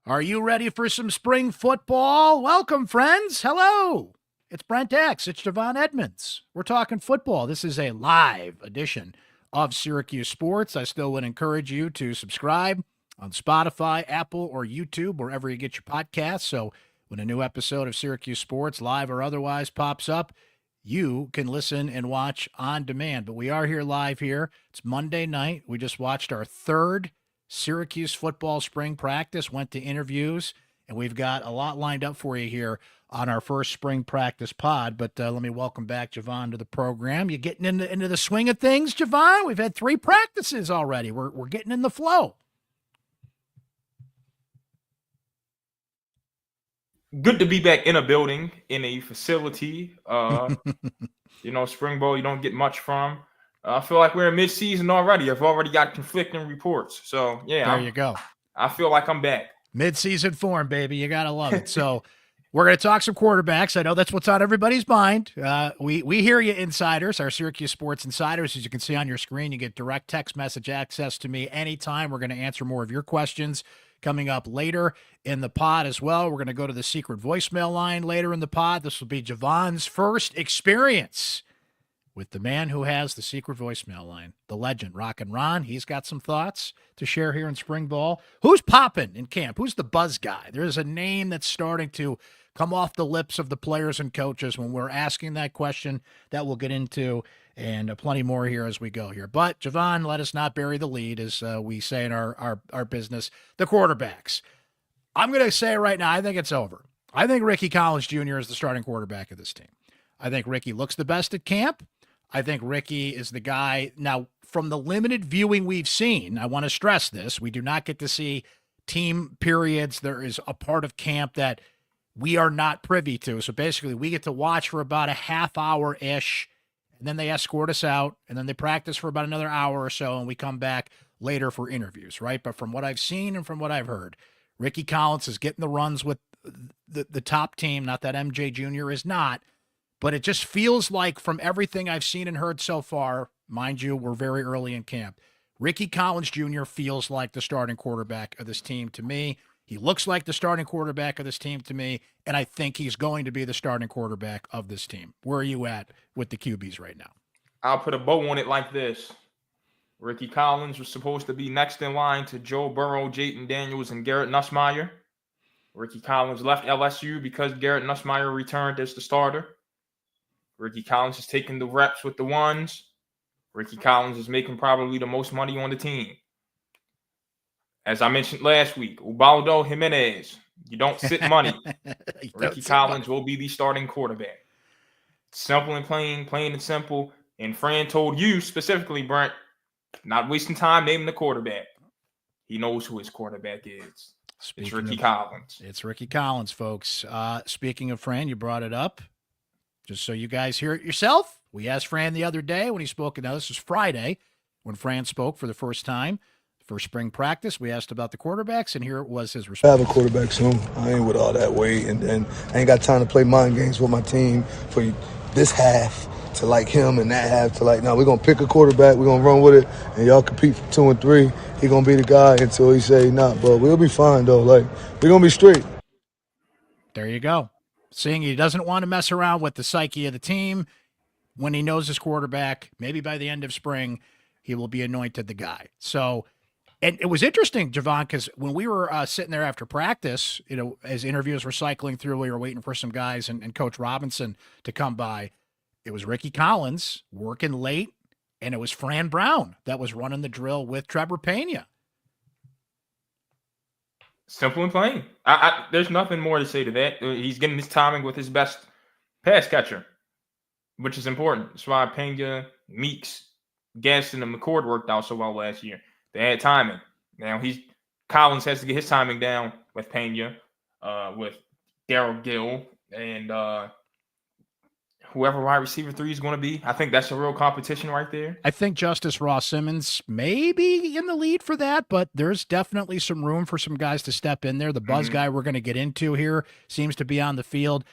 Are you ready for some spring football? Welcome, friends. Hello. It's Brent X. It's Javon Edmonds. We're talking football. This is a live edition of Syracuse Sports. I still would encourage you to subscribe on Spotify, Apple, or YouTube, wherever you get your podcasts. So when a new episode of Syracuse Sports, live or otherwise, pops up, you can listen and watch on demand. But we are here live here. It's Monday night. We just watched our third Syracuse football spring practice, went to interviews, and we've got a lot lined up for you here on our first spring practice pod. But let me welcome back Javon to the program. You getting into the swing of things, Javon? We've had 3 practices already. We're getting in the flow. Good to be back in a building, in a facility. Spring ball you don't get much from. I feel like we're in mid-season already. I've already got conflicting reports. So, yeah. There you go. I feel like I'm back. Mid-season form, baby. You got to love it. So we're going to talk some quarterbacks. I know that's what's on everybody's mind. We hear you, insiders, our Syracuse Sports Insiders. As you can see on your screen, you get direct text message access to me anytime. We're going to answer more of your questions coming up later in the pod as well. We're going to go to the secret voicemail line later in the pod. This will be Javon's first experience with the man who has the secret voicemail line, the legend, Rockin' Ron. He's got some thoughts to share here in spring ball. Who's popping in camp? Who's the buzz guy? There's a name that's starting to come off the lips of the players and coaches when we're asking that question that we'll get into, and plenty more here as we go here. But, Javon, let us not bury the lead, as we say in our business, the quarterbacks. I'm going to say right now, I think it's over. I think Ricky Collins Jr. is the starting quarterback of this team. I think Ricky looks the best at camp. I think Ricky is the guy. Now, from the limited viewing we've seen, I want to stress this, we do not get to see team periods. There is a part of camp that we are not privy to. So basically, we get to watch for about a half hour-ish, and then they escort us out, and then they practice for about another hour or so, and we come back later for interviews, right? But from what I've seen and from what I've heard, Ricky Collins is getting the runs with the top team, not that MJ Jr. is not. But it just feels like from everything I've seen and heard so far, mind you, we're very early in camp, Ricky Collins Jr. feels like the starting quarterback of this team to me. He looks like the starting quarterback of this team to me, and I think he's going to be the starting quarterback of this team. Where are you at with the QBs right now? I'll put a bow on it like this. Ricky Collins was supposed to be next in line to Joe Burrow, Jayden Daniels, and Garrett Nussmeier. Ricky Collins left LSU because Garrett Nussmeier returned as the starter. Ricky Collins is taking the reps with the ones. Ricky Collins is making probably the most money on the team. As I mentioned last week, Ubaldo Jimenez, you don't sit money. Ricky Collins will be the starting quarterback. Simple and plain and simple. And Fran told you specifically, Brent, not wasting time naming the quarterback. He knows who his quarterback is. It's Ricky Collins. It's Ricky Collins, folks. Speaking of Fran, you brought it up. Just so you guys hear it yourself, we asked Fran the other day when he spoke. Now, this was Friday when Fran spoke for the first time for spring practice. We asked about the quarterbacks, and here it was his response. I have a quarterback soon. I ain't with all that weight, and I ain't got time to play mind games with my team for this half to like him and that half to like, no, we're going to pick a quarterback, we're going to run with it, and y'all compete for 2 and 3. He going to be the guy until he say nah, but we'll be fine, though. Like, we're going to be straight. There you go. Seeing he doesn't want to mess around with the psyche of the team when he knows his quarterback. Maybe by the end of spring, he will be anointed the guy. So, and it was interesting, Javon, because when we were sitting there after practice, as interviews were cycling through, we were waiting for some guys and Coach Robinson to come by. It was Ricky Collins working late, and it was Fran Brown that was running the drill with Trevor Pena. Simple and plain. There's nothing more to say to that. He's getting his timing with his best pass catcher, which is important. That's why Pena, Meeks, Gaston, and McCord worked out so well last year. They had timing. Now Collins has to get his timing down with Pena, with Darryl Gill, and whoever wide receiver 3 is going to be. I think that's a real competition right there. I think Justice Ross Simmons may be in the lead for that, but there's definitely some room for some guys to step in there. The buzz guy we're going to get into here seems to be on the field.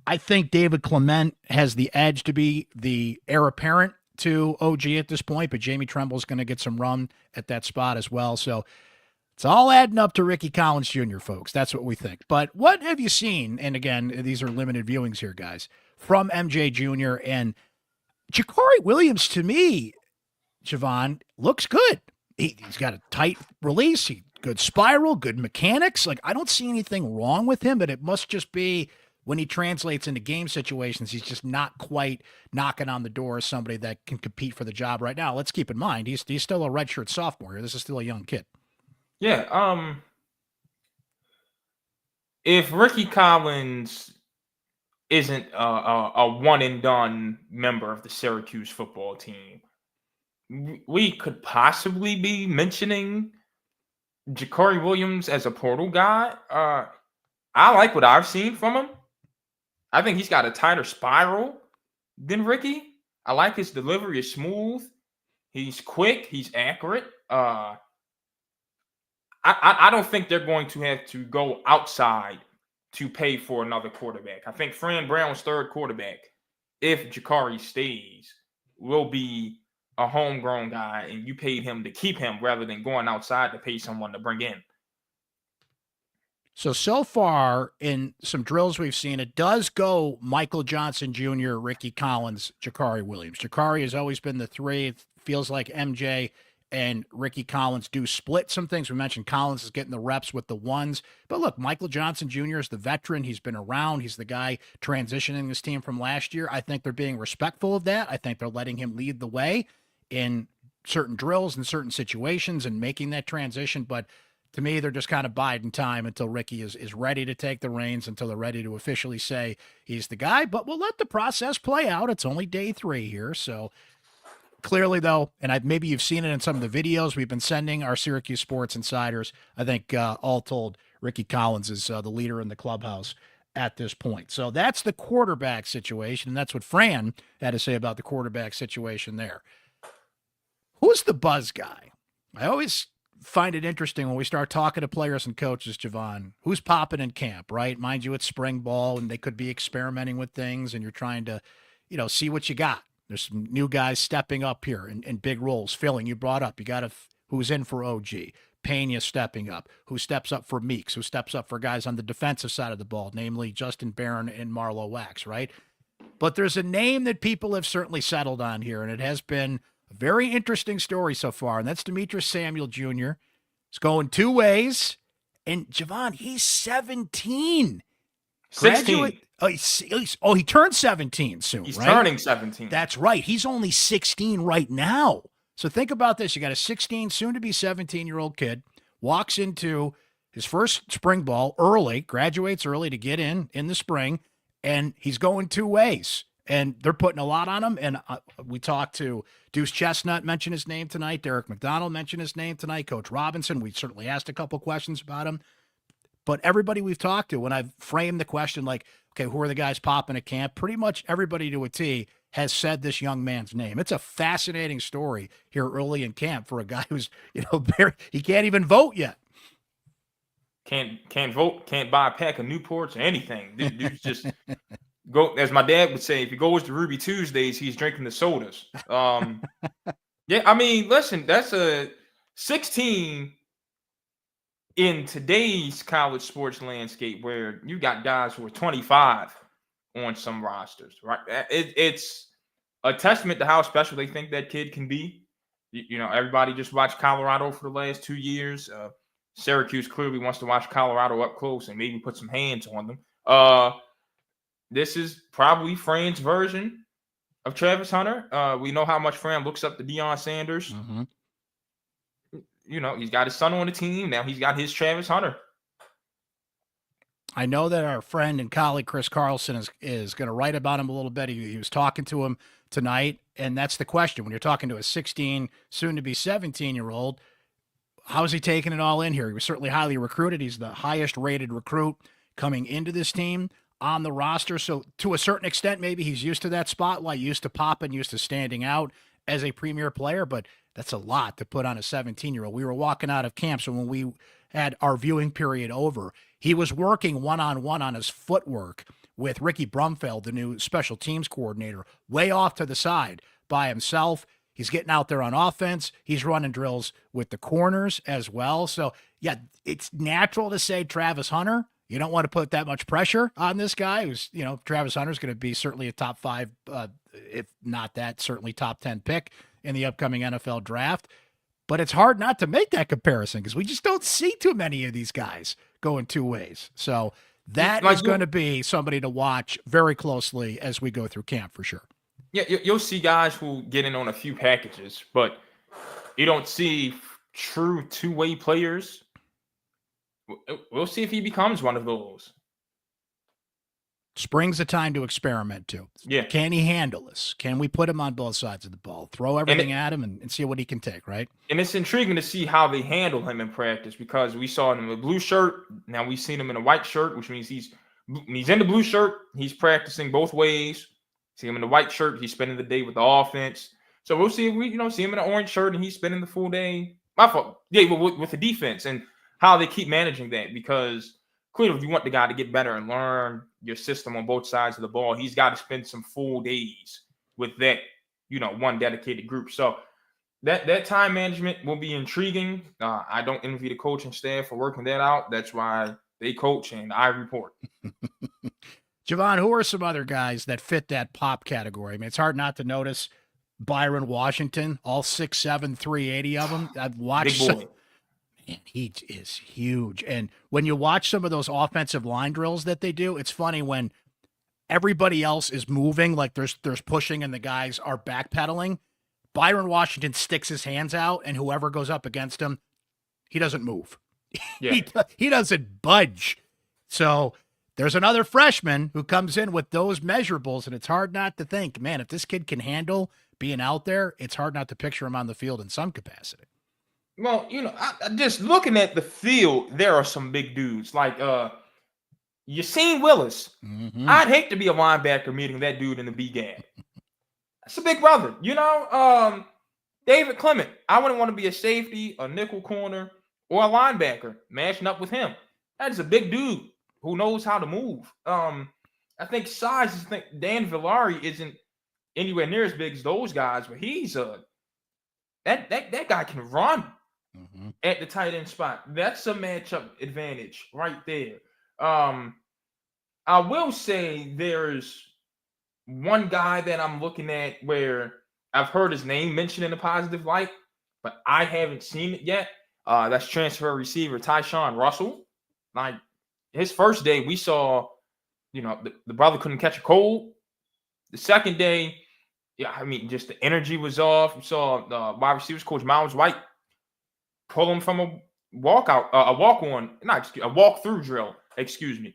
I think David Clement has the edge to be the heir apparent to OG at this point, but Jamie Tremble's going to get some run at that spot as well. So It's all adding up to Ricky Collins Jr., folks. That's what we think. But what have you seen? And again, these are limited viewings here, guys, from MJ Jr. and Jakari Williams. To me, Javon, looks good. He's got a tight release, good spiral, good mechanics. Like, I don't see anything wrong with him, but it must just be when he translates into game situations, he's just not quite knocking on the door as somebody that can compete for the job right now. Let's keep in mind, he's still a redshirt sophomore here. This is still a young kid. Yeah. If Ricky Collins isn't a one and done member of the Syracuse football team, we could possibly be mentioning Jakari Williams as a portal guy. I like what I've seen from him. I think he's got a tighter spiral than Ricky. I like his delivery is smooth. He's quick. He's accurate. I don't think they're going to have to go outside to pay for another quarterback. I think Fran Brown's third quarterback, if Jakari stays, will be a homegrown guy, and you paid him to keep him rather than going outside to pay someone to bring in. So far in some drills we've seen, it does go Michael Johnson Jr., Ricky Collins, Jakari Williams. Jakari has always been the three. It feels like MJ and Ricky Collins do split some things. We mentioned Collins is getting the reps with the ones. But look, Michael Johnson Jr. is the veteran. He's been around. He's the guy transitioning this team from last year. I think they're being respectful of that. I think they're letting him lead the way in certain drills and certain situations and making that transition. But to me, they're just kind of biding time until Ricky is ready to take the reins, until they're ready to officially say he's the guy. But we'll let the process play out. It's only day 3 here. So clearly, though, and maybe you've seen it in some of the videos we've been sending our Syracuse Sports Insiders, I think all told, Ricky Collins is the leader in the clubhouse at this point. So that's the quarterback situation, and that's what Fran had to say about the quarterback situation there. Who's the buzz guy? I always find it interesting when we start talking to players and coaches, Javon, who's popping in camp, right? Mind you, it's spring ball, and they could be experimenting with things, and you're trying to, see what you got. There's some new guys stepping up here in big roles, filling. You brought up, you got who's in for OG, Pena stepping up, who steps up for Meeks, who steps up for guys on the defensive side of the ball, namely Justin Barron and Marlo Wax, right? But there's a name that people have certainly settled on here, and it has been a very interesting story so far, and that's Demetrius Samuel Jr. It's going 2 ways. And Javon, he's 17. 16. He turned 17 soon, He's right? turning 17. That's right. He's only 16 right now. So think about this. You got a 16, soon-to-be 17-year-old kid, walks into his first spring ball early, graduates early to get in the spring, and he's going 2 ways. And they're putting a lot on him. And we talked to Deuce Chestnut, mentioned his name tonight. Derek McDonald mentioned his name tonight. Coach Robinson, we certainly asked a couple questions about him. But everybody we've talked to, when I've framed the question like, okay, who are the guys popping at camp? Pretty much everybody to a T has said this young man's name. It's a fascinating story here early in camp for a guy who's, he can't even vote yet. Can't vote, can't buy a pack of Newports or anything. Dude's just go, as my dad would say, if he goes to Ruby Tuesdays, he's drinking the sodas. Yeah, I mean, listen, that's a 16 in today's college sports landscape where you got guys who are 25 on some rosters, right? It's a testament to how special they think that kid can be. Everybody just watched Colorado for the last 2 years. Syracuse clearly wants to watch Colorado up close and maybe put some hands on them. This is probably Fran's version of Travis Hunter. We know how much Fran looks up to Deion Sanders. Mm-hmm. He's got his son on the team. Now he's got his Travis Hunter. I know that our friend and colleague Chris Carlson is going to write about him a little bit. He was talking to him tonight, and that's the question. When you're talking to a 16, soon-to-be 17-year-old, how is he taking it all in here? He was certainly highly recruited. He's the highest-rated recruit coming into this team on the roster. So to a certain extent, maybe he's used to that spotlight, used to popping, used to standing out as a premier player, but that's a lot to put on a 17-year-old. We were walking out of camp, so when we had our viewing period over, he was working one-on-one on his footwork with Ricky Brumfeld, the new special teams coordinator, way off to the side by himself. He's getting out there on offense. He's running drills with the corners as well. So, yeah, it's natural to say Travis Hunter. You don't want to put that much pressure on this guy who's, Travis Hunter's going to be certainly a top 5, if not that, certainly top 10 pick in the upcoming NFL draft. But it's hard not to make that comparison because we just don't see too many of these guys going two ways. So that is going to be somebody to watch very closely as we go through camp for sure. Yeah, you'll see guys who get in on a few packages, but you don't see true two-way players. We'll see if he becomes one of those. Spring's a time to experiment too. Yeah. Can he handle this? Can we put him on both sides of the ball? Throw everything at him and see what he can take, right? And it's intriguing to see how they handle him in practice because we saw him in a blue shirt. Now we've seen him in a white shirt, which means when he's in the blue shirt, he's practicing both ways. See him in the white shirt, he's spending the day with the offense. So we'll see if we, see him in an orange shirt and he's spending the full day. My fault. Yeah, with the defense and how they keep managing that because clearly if you want the guy to get better and learn your system on both sides of the ball, he's got to spend some full days with that, one dedicated group. So that time management will be intriguing. I don't envy the coaching staff for working that out. That's why they coach and I report. Javon, who are some other guys that fit that pop category? I mean, it's hard not to notice Byron Washington, all 6'7", 380 of them. I've watched. Big boy. Man, he is huge. And when you watch some of those offensive line drills that they do, it's funny when everybody else is moving, like there's pushing and the guys are backpedaling. Byron Washington sticks his hands out, and whoever goes up against him, he doesn't move. Yeah. he doesn't budge. So there's another freshman who comes in with those measurables, and it's hard not to think, man, if this kid can handle being out there, it's hard not to picture him on the field in some capacity. Well, just looking at the field, there are some big dudes. Like Yassine Willis. Mm-hmm. I'd hate to be a linebacker meeting that dude in the B gap. That's a big brother. David Clement. I wouldn't want to be a safety, a nickel corner, or a linebacker matching up with him. That is a big dude who knows how to move. I think size. Dan Valari isn't anywhere near as big as those guys, but he's that guy can run. Mm-hmm. At the tight end spot. That's a matchup advantage right there. I will say there's one guy that I'm looking at where I've heard his name mentioned in a positive light, but I haven't seen it yet. That's transfer receiver Tyshawn Russell. Like his first day, we saw, the brother couldn't catch a cold. The second day, just the energy was off. We saw the wide receivers coach Miles White pull him from a walk-through drill. Excuse me.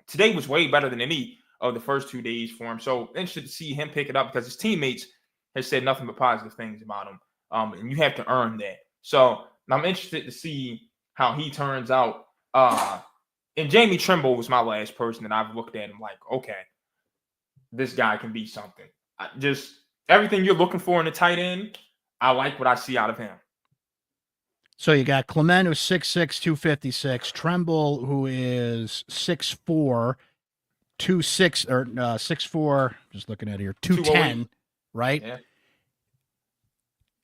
Today was way better than any of the first 2 days for him. So interested to see him pick it up because his teammates have said nothing but positive things about him. And you have to earn that. So I'm interested to see how he turns out. And Jamie Trimble was my last person that I've looked at him like, okay, this guy can be something. Just everything you're looking for in a tight end, I like what I see out of him. So you got Clement, who's 6'6", 256. Tremble, who is 6'4", 6'4", just looking at here, 210, right? Yeah.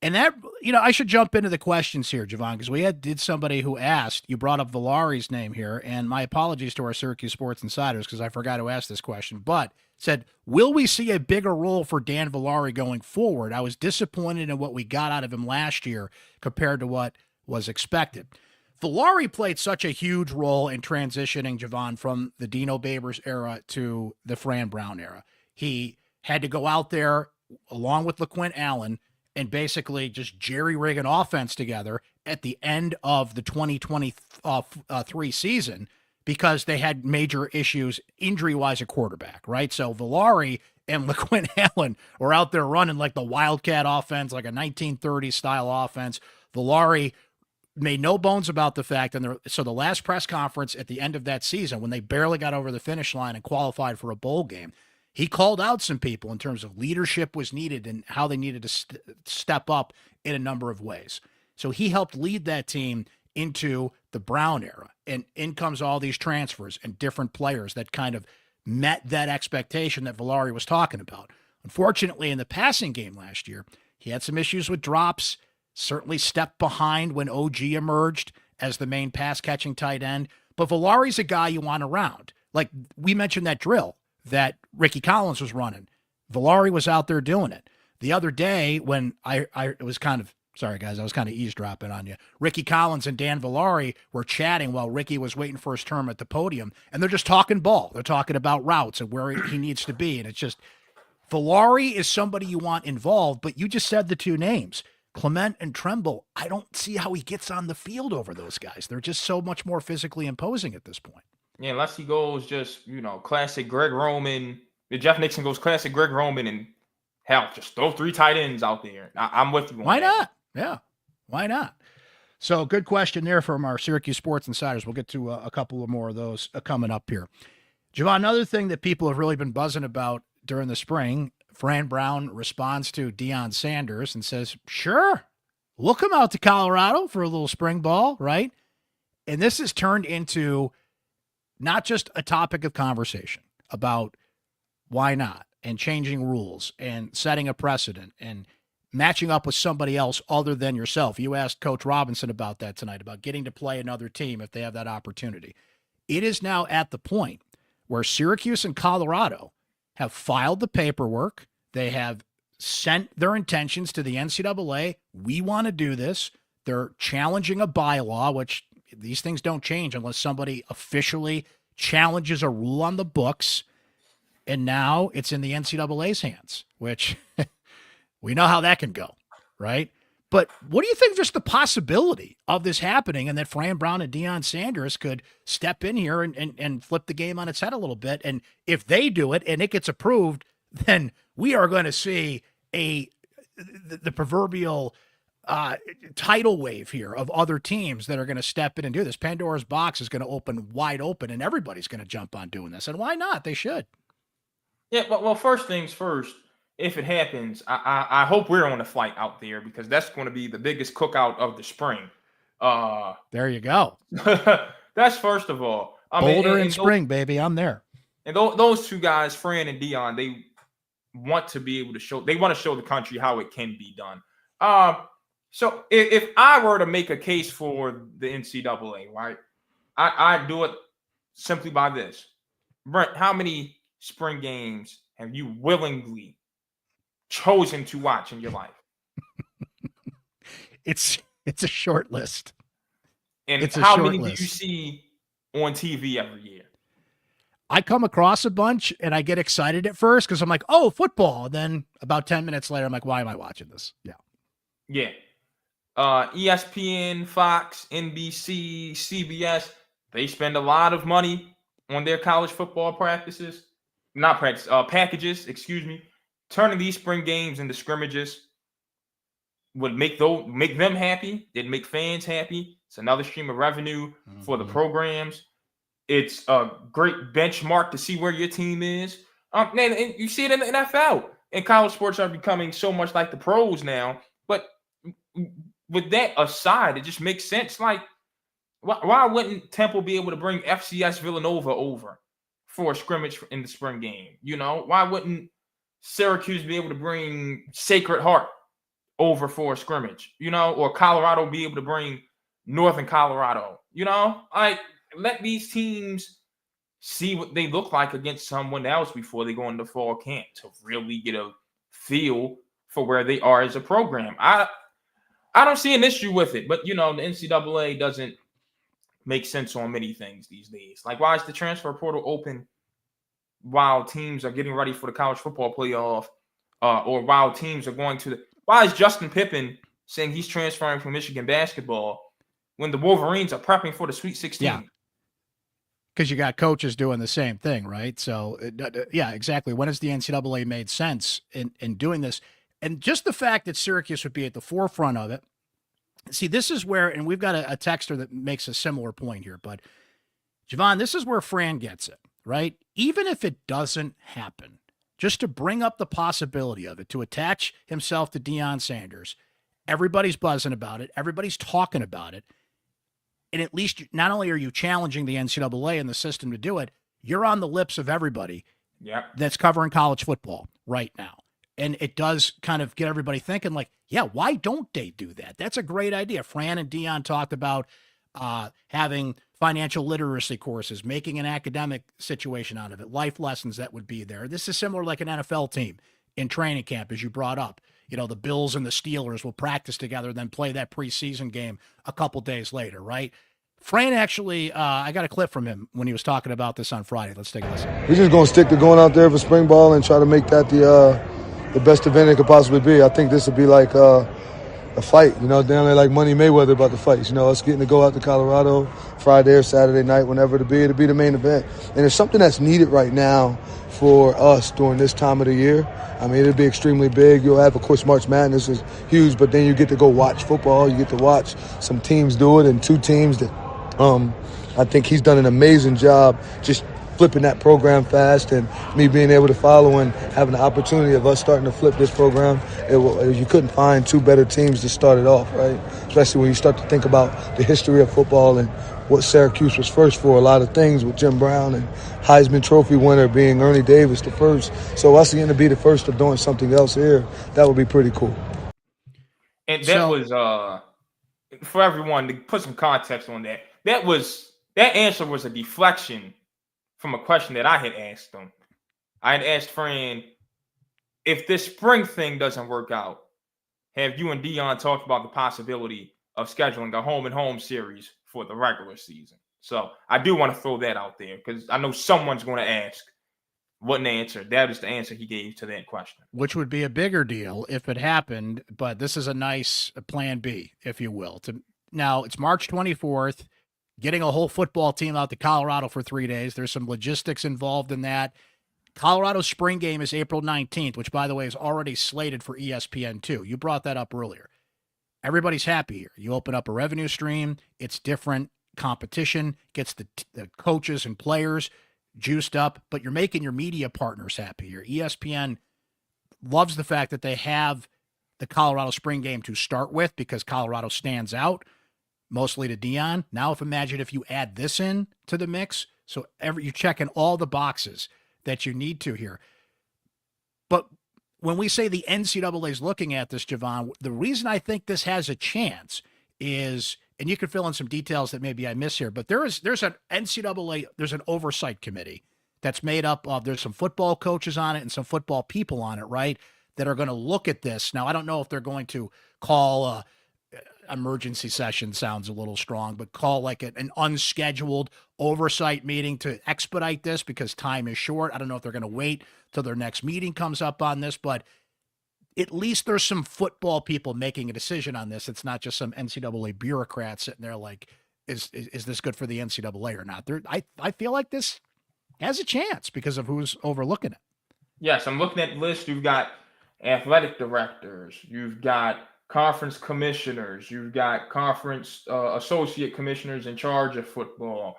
And that, I should jump into the questions here, Javon, because we did somebody who asked, you brought up Valari's name here, and my apologies to our Syracuse Sports Insiders because I forgot to ask this question, but said, will we see a bigger role for Dan Valari going forward? I was disappointed in what we got out of him last year compared to what was expected. Valari played such a huge role in transitioning Javon from the Dino Babers era to the Fran Brown era. He had to go out there along with LaQuint Allen and basically just jerry-rig an offense together at the end of the 2023 season because they had major issues injury-wise at quarterback, right? So Valari and LaQuint Allen were out there running like the Wildcat offense, like a 1930s style offense. Valari made no bones about the fact, so the last press conference at the end of that season, when they barely got over the finish line and qualified for a bowl game, he called out some people in terms of leadership was needed and how they needed to step up in a number of ways. So he helped lead that team into the Brown era, and in comes all these transfers and different players that kind of met that expectation that Valari was talking about. Unfortunately, in the passing game last year, he had some issues with drops, certainly stepped behind when OG emerged as the main pass-catching tight end. But Valari's a guy you want around. Like we mentioned that drill that Ricky Collins was running. Valari was out there doing it. The other day when it was kind of, sorry guys, I was kind of eavesdropping on you. Ricky Collins and Dan Valari were chatting while Ricky was waiting for his term at the podium, and they're just talking ball. They're talking about routes and where he needs to be. And it's just, Valari is somebody you want involved, but you just said the two names, Clement and Tremble. I don't see how he gets on the field over those guys. They're just so much more physically imposing at this point. Yeah, unless he goes just, classic Greg Roman. If Jeff Nixon goes classic Greg Roman and hell, just throw 3 tight ends out there. I'm with you. Why not? Yeah, why not? So good question there from our Syracuse Sports Insiders. We'll get to a couple of more of those coming up here. Javon, another thing that people have really been buzzing about during the spring, Fran Brown responds to Deion Sanders and says, sure, we'll come out to Colorado for a little spring ball, right? And this has turned into not just a topic of conversation about why not and changing rules and setting a precedent and matching up with somebody else other than yourself. You asked Coach Robinson about that tonight, about getting to play another team if they have that opportunity. It is now at the point where Syracuse and Colorado have filed the paperwork. They have sent their intentions to the NCAA. We want to do this. They're challenging a bylaw, which these things don't change unless somebody officially challenges a rule on the books. And now it's in the NCAA's hands, which we know how that can go, right? But what do you think just the possibility of this happening and that Fran Brown and Deion Sanders could step in here and flip the game on its head a little bit? And if they do it and it gets approved, then we are going to see the proverbial tidal wave here of other teams that are going to step in and do this. Pandora's box is going to open wide open and everybody's going to jump on doing this. And why not? They should. Yeah, but well, first things first, if it happens, I hope we're on a flight out there because that's going to be the biggest cookout of the spring. There you go. That's first of all. Boulder in spring, baby. I'm there. And those two guys, Fran and Deion, they want to be able to show the country how it can be done. So if I were to make a case for the NCAA, right, I'd do it simply by this. Brent, how many spring games have you willingly chosen to watch in your life? It's a short list. And how many do you see on TV every year? I come across a bunch and I get excited at first because I'm like, oh, football. And then about 10 minutes later, I'm like, why am I watching this? Yeah. Yeah. ESPN, Fox, NBC, CBS, they spend a lot of money on their college football packages, turning these spring games into scrimmages would make them happy. It'd make fans happy. It's another stream of revenue for the programs. It's a great benchmark to see where your team is. And you see it in the NFL. And college sports are becoming so much like the pros now. But with that aside, it just makes sense. Like, why wouldn't Temple be able to bring FCS Villanova over for a scrimmage in the spring game? Why wouldn't Syracuse be able to bring Sacred Heart over for a scrimmage? Or Colorado be able to bring Northern Colorado? Like, let these teams see what they look like against someone else before they go into fall camp to really get a feel for where they are as a program. I don't see an issue with it, but the NCAA doesn't make sense on many things these days. Like, why is the transfer portal open while teams are getting ready for the college football playoff, or while teams are going to why is Justin Pippen saying he's transferring from Michigan basketball when the Wolverines are prepping for the Sweet 16? Yeah. Because you got coaches doing the same thing, right? So, yeah, exactly. When has the NCAA made sense in doing this? And just the fact that Syracuse would be at the forefront of it. See, this is where, and we've got a texter that makes a similar point here, but Javon, this is where Fran gets it, right? Even if it doesn't happen, just to bring up the possibility of it, to attach himself to Deion Sanders, everybody's buzzing about it. Everybody's talking about it. And at least not only are you challenging the NCAA and the system to do it, you're on the lips of everybody that's covering college football right now. And it does kind of get everybody thinking like, yeah, why don't they do that? That's a great idea. Fran and Dion talked about having financial literacy courses, making an academic situation out of it, life lessons that would be there. This is similar like an NFL team in training camp, as you brought up. You know, the Bills and the Steelers will practice together, then play that preseason game a couple days later, right? Fran actually, I got a clip from him when he was talking about this on Friday. Let's take a listen. We're just going to stick to going out there for spring ball and try to make that the best event it could possibly be. I think this would be like a fight, you know, down there like Money Mayweather about the fights. You know, us getting to go out to Colorado Friday or Saturday night, whenever it'll be the main event. And it's something that's needed right now for us during this time of the year. I mean, it'll be extremely big. You'll have, of course, March Madness is huge, but then you get to go watch football. You get to watch some teams do it, and two teams that I think he's done an amazing job just flipping that program fast, and me being able to follow and having the opportunity of us starting to flip this program. You couldn't find two better teams to start it off, right? Especially when you start to think about the history of football and what Syracuse was first for, a lot of things with Jim Brown and Heisman Trophy winner being Ernie Davis the first. So us getting to be the first of doing something else here, that would be pretty cool. And that was for everyone to put some context on that. That answer was a deflection from a question that I had asked them. I had asked Fran, if this spring thing doesn't work out, have you and Dion talked about the possibility of scheduling a home and home series for the regular season? So I do want to throw that out there because I know someone's going to ask what an answer. That is the answer he gave to that question. Which would be a bigger deal if it happened, but this is a nice plan B, if you will. Now, it's March 24th. Getting a whole football team out to Colorado for 3 days. There's some logistics involved in that. Colorado's spring game is April 19th, which, by the way, is already slated for ESPN2. You brought that up earlier. Everybody's happy here. You open up a revenue stream. It's different competition, gets the coaches and players juiced up, but you're making your media partners happy here. ESPN loves the fact that they have the Colorado spring game to start with because Colorado stands out. Mostly to Dion. Now, imagine if you add this in to the mix, so you're checking all the boxes that you need to here. But when we say the NCAA is looking at this, Javon, the reason I think this has a chance is, and you can fill in some details that maybe I miss here, but there's an NCAA, there's an oversight committee that's made up of, there's some football coaches on it and some football people on it, right, that are going to look at this. Now, I don't know if they're going to call emergency session sounds a little strong, but call like an unscheduled oversight meeting to expedite this because time is short. I don't know if they're going to wait till their next meeting comes up on this, but at least there's some football people making a decision on this. It's not just some NCAA bureaucrat sitting there like, is this good for the NCAA or not? I feel like this has a chance because of who's overlooking it. Yes, I'm looking at the list. You've got athletic directors. You've got conference commissioners, you've got conference associate commissioners in charge of football.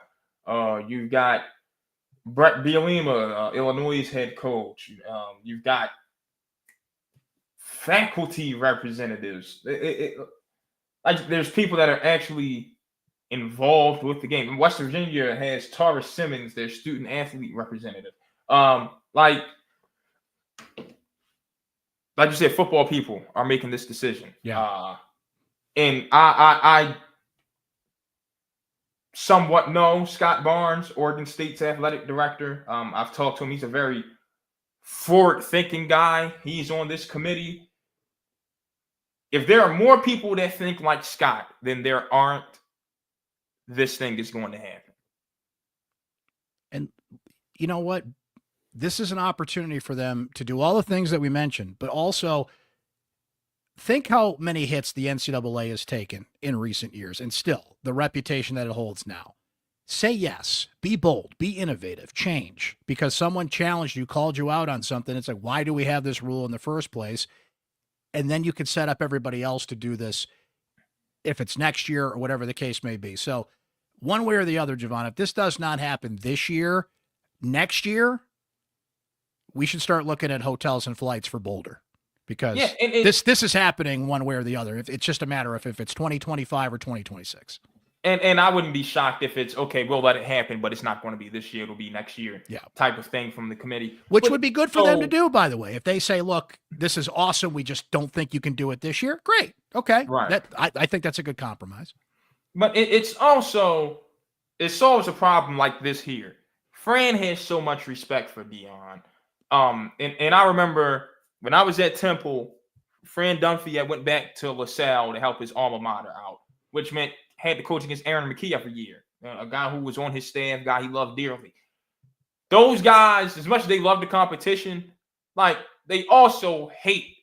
You've got Brett Bielema, Illinois' head coach. You've got faculty representatives. Like there's people that are actually involved with the game. And West Virginia has Tara Simmons, their student athlete representative. Like you said, football people are making this decision. Yeah. And I somewhat know Scott Barnes, Oregon State's athletic director. I've talked to him. He's a very forward-thinking guy. He's on this committee. If there are more people that think like Scott than there aren't, this thing is going to happen. And you know what? This is an opportunity for them to do all the things that we mentioned, but also think how many hits the NCAA has taken in recent years and still the reputation that it holds now. Say yes, be bold, be innovative, change because someone challenged you, called you out on something. It's like, why do we have this rule in the first place? And then you can set up everybody else to do this if it's next year or whatever the case may be. So one way or the other, Javon, if this does not happen this year, next year, we should start looking at hotels and flights for Boulder because this is happening one way or the other. It's just a matter of if it's 2025 or 2026. And I wouldn't be shocked if it's okay, we'll let it happen, but it's not going to be this year, it'll be next year. Yeah. Type of thing from the committee. Which would be good for them to do, by the way. If they say, look, this is awesome, we just don't think you can do it this year, great. Okay. Right. I think that's a good compromise. But it solves a problem like this here. Fran has so much respect for Dion. And I remember when I was at Temple, Fran Dunphy went back to LaSalle to help his alma mater out, which meant had to coach against Aaron McKee every year, a guy who was on his staff, guy he loved dearly. Those guys, as much as they love the competition, like they also hate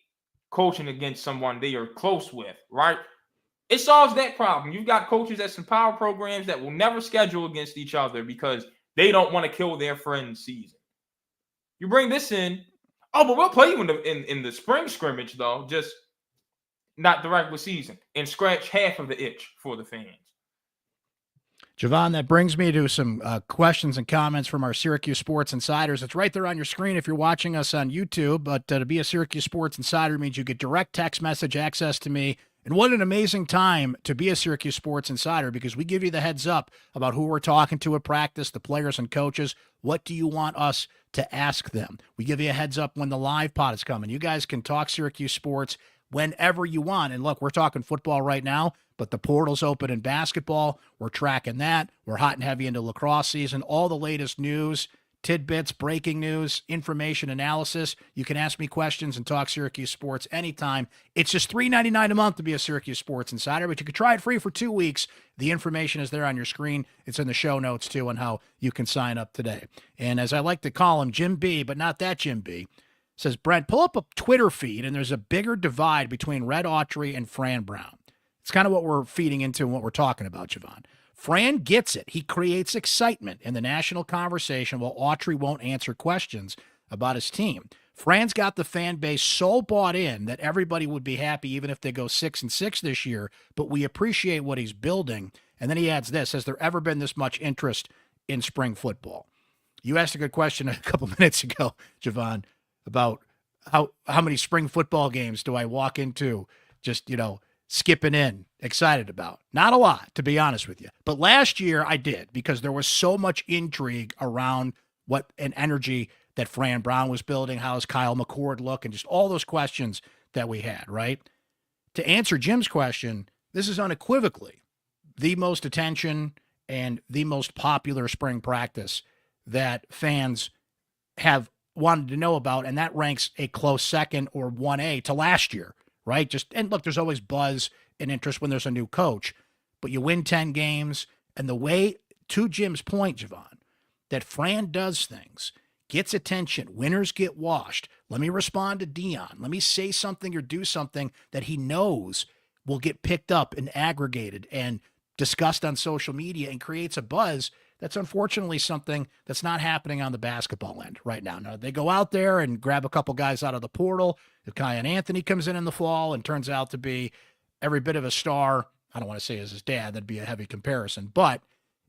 coaching against someone they are close with, right? It solves that problem. You've got coaches at some power programs that will never schedule against each other because they don't want to kill their friend's season. You bring this in, but we'll play you in the spring scrimmage, though, just not the regular season, and scratch half of the itch for the fans. Javon, that brings me to some questions and comments from our Syracuse Sports Insiders. It's right there on your screen if you're watching us on YouTube, but to be a Syracuse Sports Insider means you get direct text message access to me. And what an amazing time to be a Syracuse Sports Insider, because we give you the heads up about who we're talking to at practice, the players and coaches. What do you want us to ask them? We give you a heads up when the live pod is coming. You guys can talk Syracuse sports whenever you want. And look, we're talking football right now, but the portal's open in basketball. We're tracking that. We're hot and heavy into lacrosse season. All the latest news, tidbits, breaking news, information, analysis. You can ask me questions and talk Syracuse sports anytime. It's just $3.99 a month to be a Syracuse Sports Insider, but you can try it free for 2 weeks. The information is there on your screen. It's in the show notes, too, on how you can sign up today. And as I like to call him, Jim B., but not that Jim B., says, Brent, pull up a Twitter feed, and there's a bigger divide between Red Autry and Fran Brown. It's kind of what we're feeding into and what we're talking about, Javon. Fran gets it. He creates excitement in the national conversation while Autry won't answer questions about his team. Fran's got the fan base so bought in that everybody would be happy even if they go 6-6 this year, but we appreciate what he's building. And then he adds this: has there ever been this much interest in spring football? You asked a good question a couple minutes ago, Javon, about how many spring football games do I walk into just, skipping in, excited about. Not a lot, to be honest with you. But last year I did, because there was so much intrigue around what an energy that Fran Brown was building, how does Kyle McCord look, and just all those questions that we had, right? To answer Jim's question, this is unequivocally the most attention and the most popular spring practice that fans have wanted to know about, and that ranks a close second or 1A to last year, right? And look, there's always buzz and interest when there's a new coach, but you win 10 games, and the way, to Jim's point, Javon, that Fran does things, gets attention, winners get washed. Let me respond to Dion. Let me say something or do something that he knows will get picked up and aggregated and discussed on social media and creates a buzz. That's unfortunately something that's not happening on the basketball end right now. Now, they go out there and grab a couple guys out of the portal. If Kiyan Anthony comes in the fall and turns out to be every bit of a star, I don't want to say as his dad, that'd be a heavy comparison, but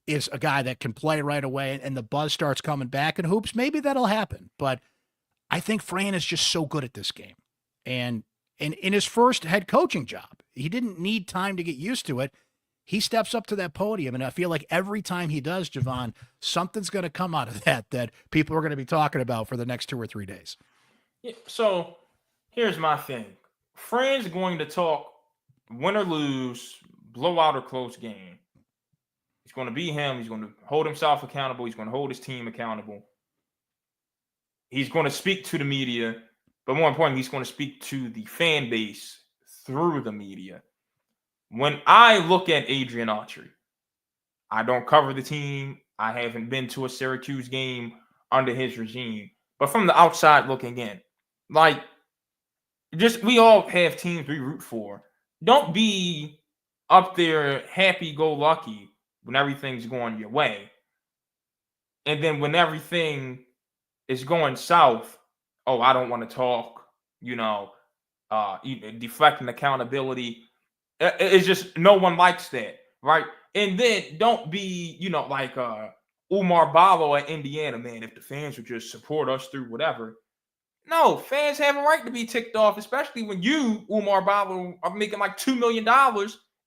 is a guy that can play right away and the buzz starts coming back in hoops, maybe that'll happen. But I think Fran is just so good at this game. And in his first head coaching job, he didn't need time to get used to it. He steps up to that podium, and I feel like every time he does, Javon, something's going to come out of that people are going to be talking about for the next 2 or 3 days. Yeah, so here's my thing. Fran's going to talk win or lose, blowout or close game. He's going to be him. He's going to hold himself accountable. He's going to hold his team accountable. He's going to speak to the media, but more importantly, he's going to speak to the fan base through the media. When I look at Adrian Autry, I don't cover the team. I haven't been to a Syracuse game under his regime. But from the outside looking in, we all have teams we root for. Don't be up there happy-go-lucky when everything's going your way. And then when everything is going south, I don't want to talk, deflecting accountability. It's just no one likes that, right? And then don't be, like Umar Ballo at Indiana, man. If the fans would just support us through whatever. No, fans have a right to be ticked off, especially when you, Umar Ballo, are making like $2 million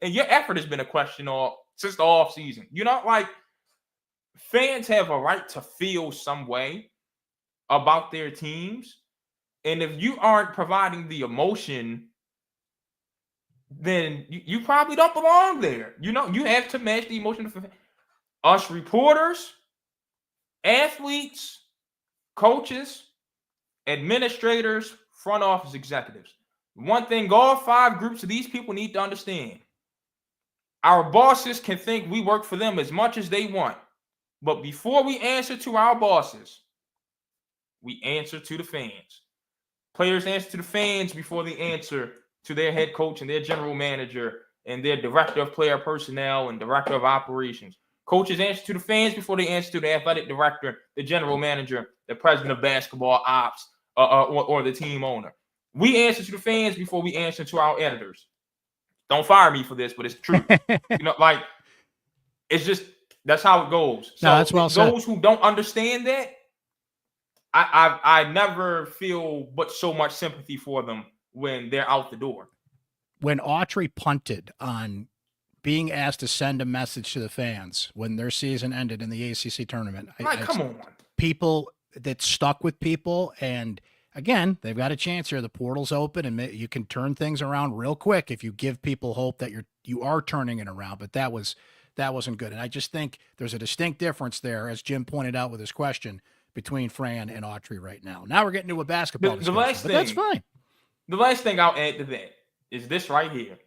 and your effort has been questioned all since the off season. You know, like fans have a right to feel some way about their teams. And if you aren't providing the emotion, then you probably don't belong there. You know, you have to match the emotion of us reporters, athletes, coaches, administrators, front office executives. One thing all 5 groups of these people need to understand. Our bosses can think we work for them as much as they want. But before we answer to our bosses, we answer to the fans. Players answer to the fans before they answer to their head coach and their general manager and their director of player personnel and director of operations. Coaches answer to the fans before they answer to the athletic director, the general manager, the president of basketball ops, or the team owner. We answer to the fans before we answer to our editors. Don't fire me for this, but it's true. You know, like it's just that's how it goes. So no, that's well said. Those who don't understand that, I never feel but so much sympathy for them when they're out the door. When Autry punted on being asked to send a message to the fans when their season ended in the ACC tournament, Come on, people that stuck with people, and again, they've got a chance here. The portal's open, and you can turn things around real quick if you give people hope that you are turning it around. But that wasn't good, and I just think there's a distinct difference there, as Jim pointed out with his question, between Fran and Autry right now. Now we're getting to a basketball discussion, but that's fine. The last thing I'll add to that is this right here.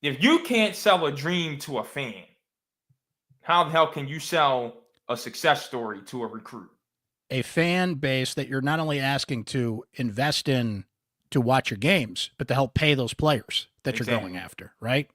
If you can't sell a dream to a fan, how the hell can you sell a success story to a recruit? A fan base that you're not only asking to invest in to watch your games, but to help pay those players that you're going after, right?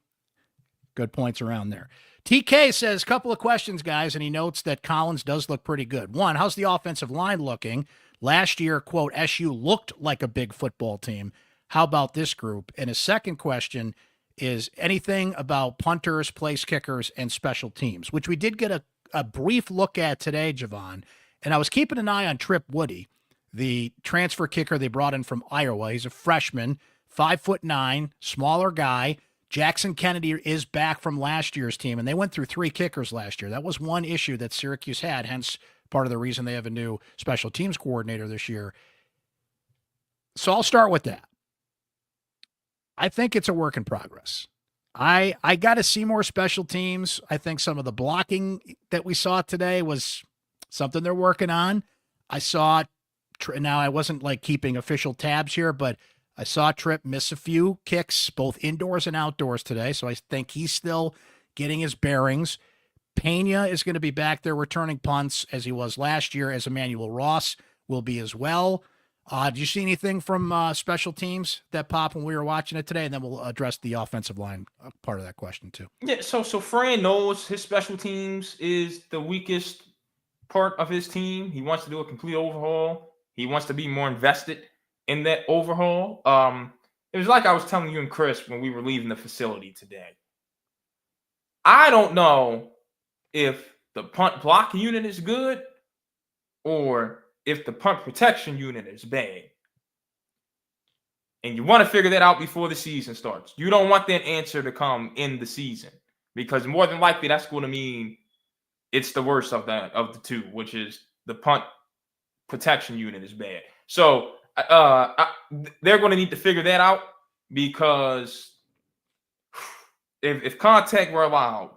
Good points around there. TK says, couple of questions, guys, and he notes that Collins does look pretty good. One, how's the offensive line looking? Last year, quote, SU looked like a big football team. How about this group? And his second question is anything about punters, place kickers, and special teams, which we did get a brief look at today, Javon. And I was keeping an eye on Trip Woody, the transfer kicker they brought in from Iowa. He's a freshman, 5'9", smaller guy. Jackson Kennedy is back from last year's team, and they went through 3 kickers last year. That was one issue that Syracuse had, hence part of the reason they have a new special teams coordinator this year. So I'll start with that. I think it's a work in progress. I got to see more special teams. I think some of the blocking that we saw today was something they're working on. I saw, now I wasn't like keeping official tabs here, but I saw Tripp miss a few kicks, both indoors and outdoors today. So I think he's still getting his bearings. Pena is going to be back there returning punts as he was last year, as Emmanuel Ross will be as well. Did you see anything from special teams that popped when we were watching it today? And then we'll address the offensive line part of that question too. Yeah, so Fran knows his special teams is the weakest part of his team. He wants to do a complete overhaul. He wants to be more invested in that overhaul. It was like I was telling you and Chris when we were leaving the facility today. I don't know if the punt block unit is good or if the punt protection unit is bad. And you want to figure that out before the season starts. You don't want that answer to come in the season, because more than likely that's going to mean it's the worst of the two, which is the punt protection unit is bad. So they're going to need to figure that out, because if contact were allowed,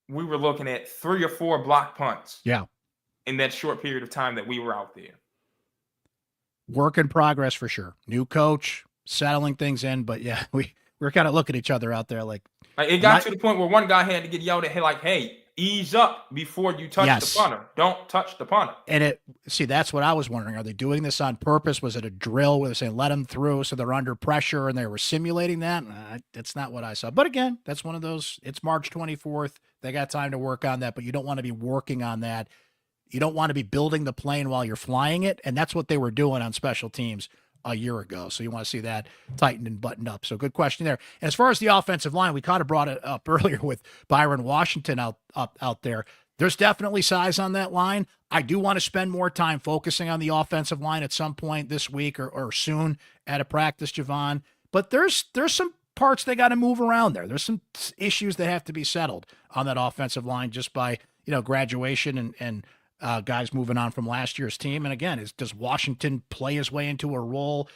we were looking at 3 or 4 block punts. Yeah. In that short period of time that we were out there. Work in progress for sure. New coach, settling things in, but yeah, we're kind of looking at each other out there like it got to the point where one guy had to get yelled at, like, hey, ease up before you touch the punter. Don't touch the punter. And that's what I was wondering. Are they doing this on purpose? Was it a drill where they're saying let them through so they're under pressure and they were simulating that? That's not what I saw. But again, that's one of those, it's March 24th. They got time to work on that, but you don't want to be working on that. You don't want to be building the plane while you're flying it, and that's what they were doing on special teams a year ago. So you want to see that tightened and buttoned up. So good question there. And as far as the offensive line, we kind of brought it up earlier with Byron Washington out there. There's definitely size on that line. I do want to spend more time focusing on the offensive line at some point this week or soon at a practice, Javon. But there's some parts they got to move around there. There's some issues that have to be settled on that offensive line just by, graduation and guys moving on from last year's team. And again, does Washington play his way into a role?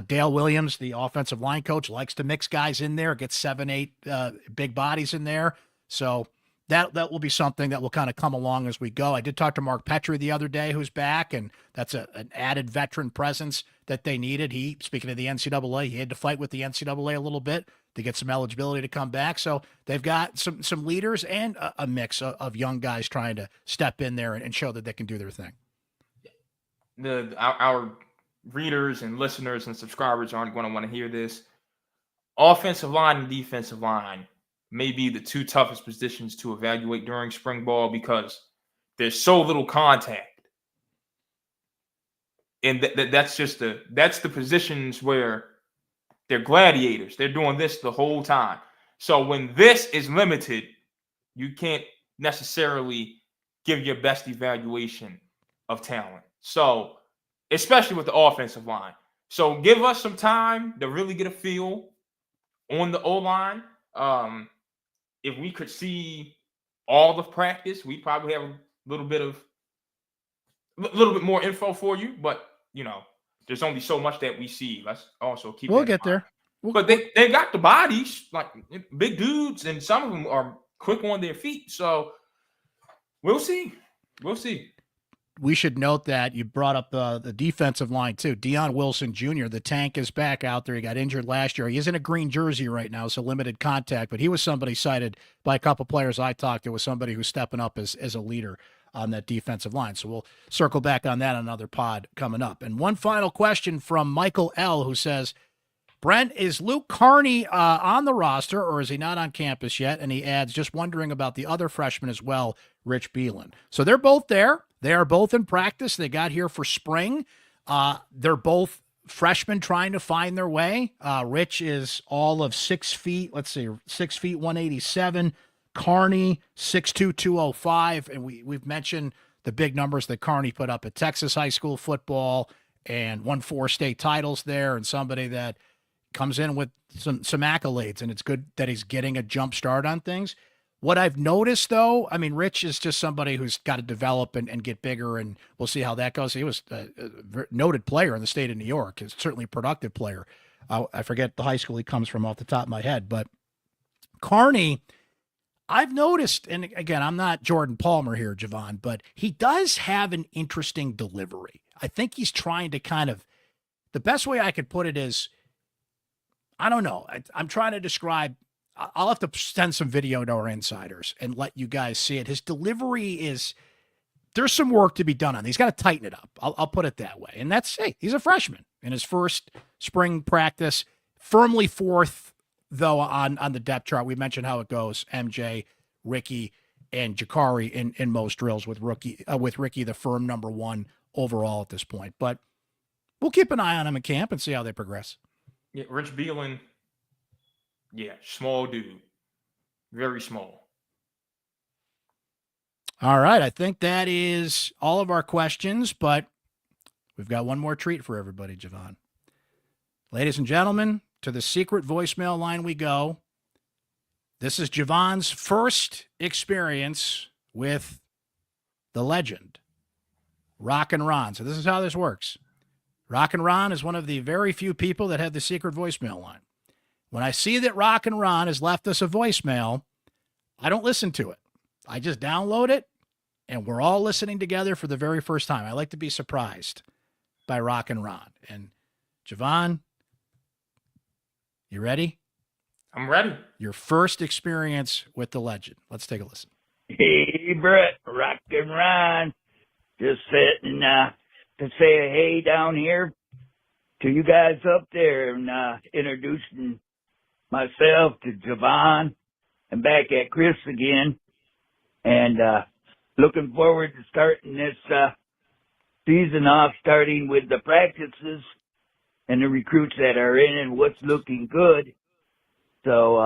Dale Williams, the offensive line coach, likes to mix guys in there, get 7-8 big bodies in there. So that will be something that will kind of come along as we go. I did talk to Mark Petrie the other day, who's back, and that's an added veteran presence that they needed. Speaking of the NCAA, he had to fight with the NCAA a little bit to get some eligibility to come back. So they've got some leaders and a mix of young guys trying to step in there and show that they can do their thing. Our readers and listeners and subscribers aren't going to want to hear this. Offensive line and defensive line may be the two toughest positions to evaluate during spring ball because there's so little contact. And that's the positions where they're gladiators. They're doing this the whole time. So when this is limited, you can't necessarily give your best evaluation of talent. So especially with the offensive line. So give us some time to really get a feel on the O-line. If we could see all of practice, we'd probably have a little bit more info for you. But, there's only so much that we see. Let's also keep We'll get there. But they got the bodies, like big dudes, and some of them are quick on their feet. So we'll see. We should note that you brought up the defensive line, too. Deion Wilson Jr., the tank, is back out there. He got injured last year. He is in a green jersey right now, so limited contact. But he was somebody cited by a couple players I talked to, was somebody who's stepping up as a leader on that defensive line. So we'll circle back on that on another pod coming up. And one final question from Michael L., who says, Brent, is Luke Carney on the roster, or is he not on campus yet? And he adds, just wondering about the other freshman as well, Rich Beelan. So they're both there. They are both in practice. They got here for spring. They're both freshmen trying to find their way. Rich is all of 6 feet. 6 feet, 187. Carney, 6'2", 205. And we've mentioned the big numbers that Carney put up at Texas high school football and won 4 state titles there, and somebody that comes in with some accolades, and it's good that he's getting a jump start on things. What I've noticed, though, Rich is just somebody who's got to develop and get bigger, and we'll see how that goes. He was a noted player in the state of New York. He's certainly a productive player. I forget the high school he comes from off the top of my head, but Carney, I've noticed, and again, I'm not Jordan Palmer here, Javon, but he does have an interesting delivery. I think he's trying to the best way I could put it is, I don't know. I'm trying to describe. I'll have to send some video to our insiders and let you guys see it. His delivery there's some work to be done on. He's got to tighten it up. I'll put it that way. And he's a freshman in his first spring practice, firmly fourth, though, on the depth chart. We mentioned how it goes. MJ, Ricky, and Jakari in most drills with Ricky, the firm number 1 overall at this point. But we'll keep an eye on him in camp and see how they progress. Yeah, Rich Beelan, small dude. Very small. All right, I think that is all of our questions, but we've got one more treat for everybody, Javon. Ladies and gentlemen, to the secret voicemail line we go. This is Javon's first experience with the legend, Rock and Ron. So this is how this works. Rock and Ron is one of the very few people that have the secret voicemail line. When I see that Rock and Ron has left us a voicemail, I don't listen to it. I just download it, and we're all listening together for the very first time. I like to be surprised by Rock and Ron. And Javon, you ready? I'm ready. Your first experience with the legend. Let's take a listen. Hey, Brett, Rock and Ron. Just sitting to say hey down here to you guys up there and introducing myself to Javon and back at Chris again. And looking forward to starting this season off, starting with the practices and the recruits that are in and what's looking good. So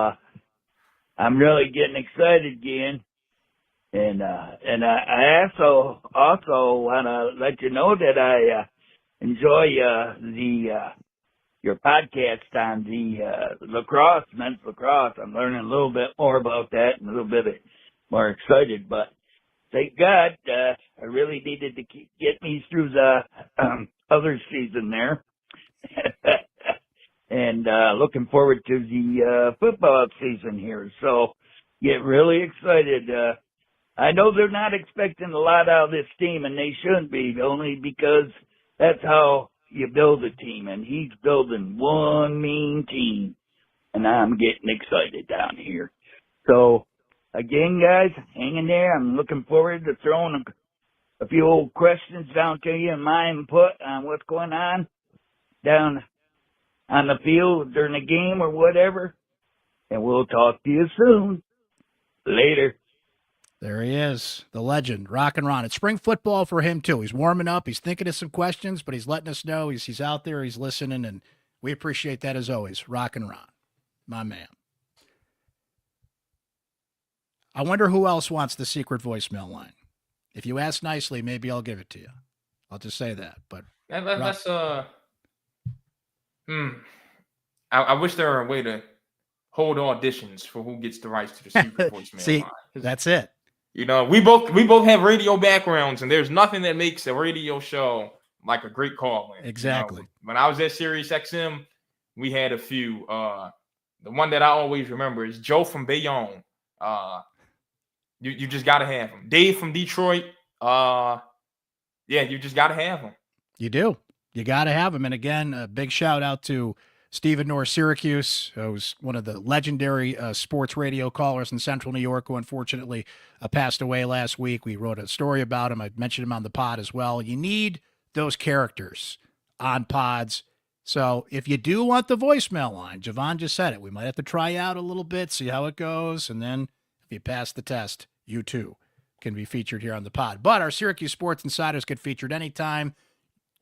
I'm really getting excited again. And I also want to let you know that I enjoy your podcast on the lacrosse, men's lacrosse. I'm learning a little bit more about that and a little bit more excited. But thank God, I really needed to get me through the other season there. And looking forward to the football season here. So get really excited. I know they're not expecting a lot out of this team, and they shouldn't be, only because that's how you build a team. And he's building one mean team, and I'm getting excited down here. So, again, guys, hang in there. I'm looking forward to throwing a few old questions down to you and my input on what's going on down on the field during the game or whatever. And we'll talk to you soon. Later. There he is, the legend, Rock and Ron. It's spring football for him, too. He's warming up. He's thinking of some questions, but he's letting us know he's out there, he's listening, and we appreciate that as always. Rock and Ron, my man. I wonder who else wants the secret voicemail line. If you ask nicely, maybe I'll give it to you. I'll just say that. But that's I wish there were a way to hold auditions for who gets the rights to the secret voicemail See, line. that's it. You know, we both have radio backgrounds, and there's nothing that makes a radio show like a great call-in. Exactly. You know, when I was at Sirius XM, we had a few. The one that I always remember is Joe from Bayonne. You just got to have him. Dave from Detroit. Yeah, you just got to have him. You do. You got to have him. And again, a big shout out to Stephen North Syracuse, who's one of the legendary sports radio callers in Central New York, who unfortunately passed away last week. We wrote a story about him. I mentioned him on the pod as well. You need those characters on pods. So if you do want the voicemail line, Javon just said it, we might have to try out a little bit, see how it goes. And then if you pass the test, you too can be featured here on the pod. But our Syracuse Sports Insiders get featured anytime.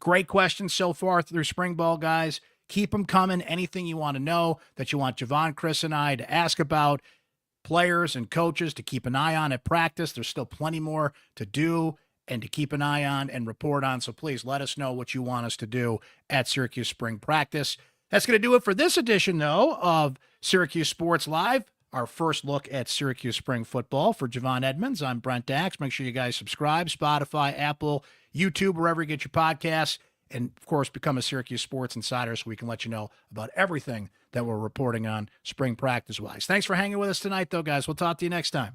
Great questions so far through spring ball, guys. Keep them coming. Anything you want to know that you want Javon, Chris, and I to ask about, players and coaches to keep an eye on at practice. There's still plenty more to do and to keep an eye on and report on. So please let us know what you want us to do at Syracuse Spring Practice. That's going to do it for this edition, though, of Syracuse Sports Live, our first look at Syracuse Spring football. For Javon Edmonds, I'm Brent Dax. Make sure you guys subscribe, Spotify, Apple, YouTube, wherever you get your podcasts. And, of course, become a Syracuse Sports Insider so we can let you know about everything that we're reporting on spring practice-wise. Thanks for hanging with us tonight, though, guys. We'll talk to you next time.